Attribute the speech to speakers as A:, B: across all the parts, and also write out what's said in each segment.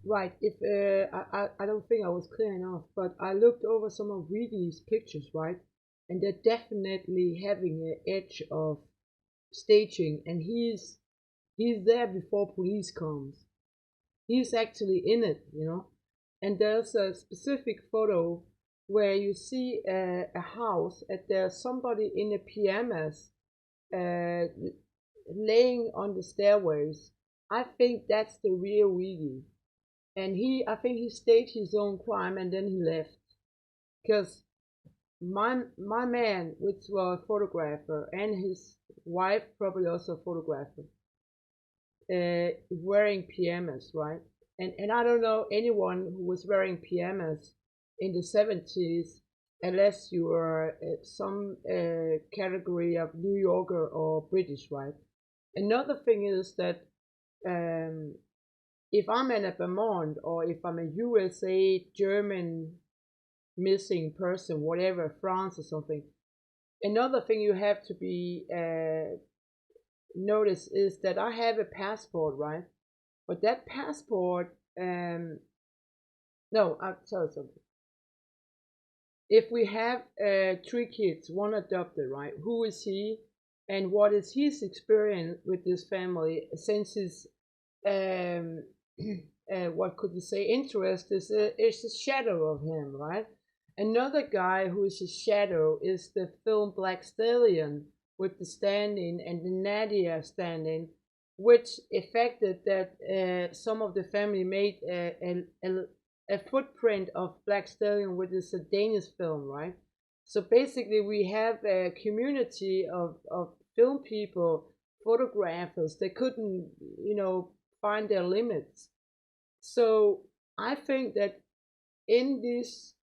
A: Right. If I don't think I was clear enough, but I looked over some of Reedy's pictures, right, and they're definitely having an edge of staging, and he's there before police comes. He's actually in it. And there's a specific photo where you see a house, and there's somebody in a pajamas uh, laying on the stairways. I think that's the real Reedy. And I think he staged his own crime and then he left. Because my man, which was a photographer, and his wife, probably also a photographer, wearing PMS, right? And I don't know anyone who was wearing PMS in the 70s unless you were some category of New Yorker or British, right? Another thing is that um, if I'm in a Vermont or if I'm a USA, German missing person, whatever, France or something, another thing you have to be notice is that I have a passport, right? But that passport, no, I'll tell you something. If we have three kids, one adopted, right? Who is he, and what is his experience with this family since his um, what could you say, interest is a shadow of him, right? Another guy who is a shadow is the film Black Stallion with the stand-in and the Nadia stand-in, which affected that some of the family made a footprint of Black Stallion, which is a Danish film, right? So basically, we have a community of film people, photographers. They couldn't, find their limits. So I think that in this,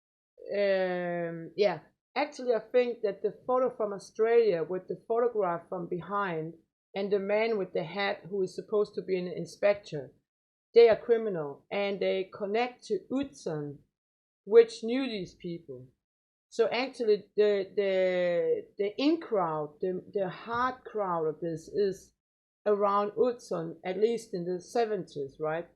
A: yeah, actually, I think that the photo from Australia with the photograph from behind and the man with the hat who is supposed to be an inspector, they are criminal and they connect to Utzon, which knew these people. So actually, the in crowd, the hard crowd of this is around Utzon, at least in the 70s, right?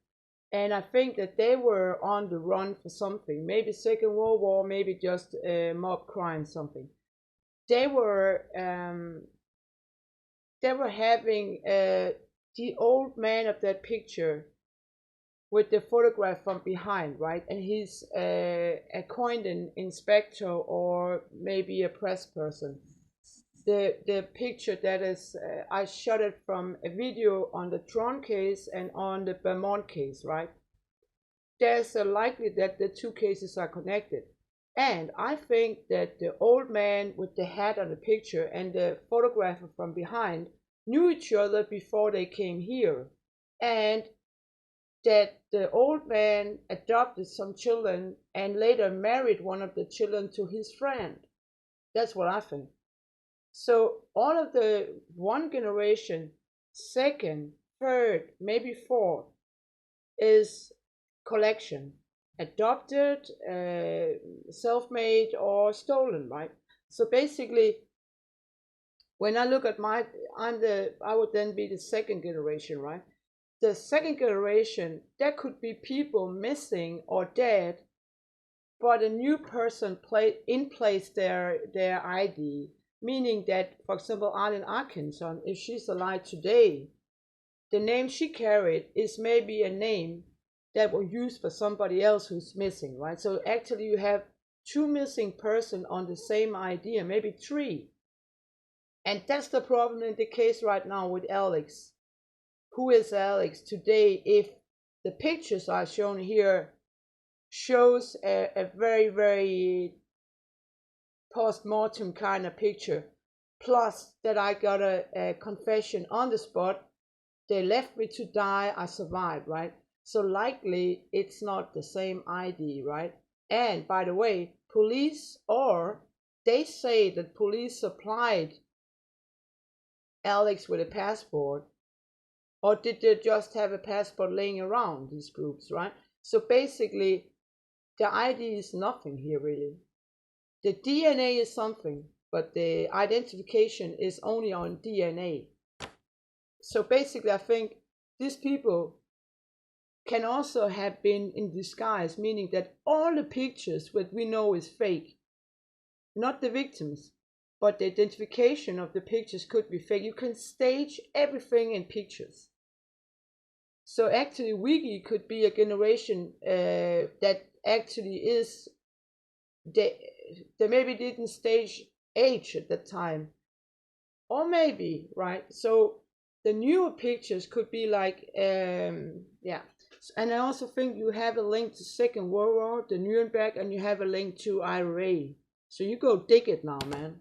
A: And I think that they were on the run for something, maybe Second World War, maybe just mob crime, something. They were um, they were having the old man of that picture with the photograph from behind, right? And he's a coined inspector or maybe a press person. The picture that is, I shot it from a video on the Tron case and on the Vermont case, right? There's a likelihood that the two cases are connected. And I think that the old man with the hat on the picture and the photographer from behind knew each other before they came here. And that the old man adopted some children and later married one of the children to his friend. That's what I think. So all of the one generation, second, third, maybe fourth, is collection, adopted, self-made, or stolen, right? So basically, when I look at I would then be the second generation, right? The second generation, there could be people missing or dead, but a new person in place their ID, meaning that, for example, Arlene Atkinson, if she's alive today, the name she carried is maybe a name that was used for somebody else who's missing, right? So actually, you have two missing person on the same idea, maybe three, and that's the problem in the case right now with Alex. Who is Alex today? If the pictures are shown here shows a very, very post-mortem kind of picture, plus that I got a confession on the spot, they left me to die, I survived, right? So likely it's not the same ID, right? And by the way, they say that police supplied Alex with a passport, or did they just have a passport laying around, these groups, right? So basically, the ID is nothing here, really. The DNA is something, but the identification is only on DNA. So basically, I think these people can also have been in disguise, meaning that all the pictures that we know is fake, not the victims, but the identification of the pictures could be fake. You can stage everything in pictures. So actually, Wiki could be a generation that actually is, they maybe didn't stage age at that time, or maybe, right? So the newer pictures could be like, yeah. And I also think you have a link to Second World War, the Nuremberg, and you have a link to IRA. So you go dig it now, man.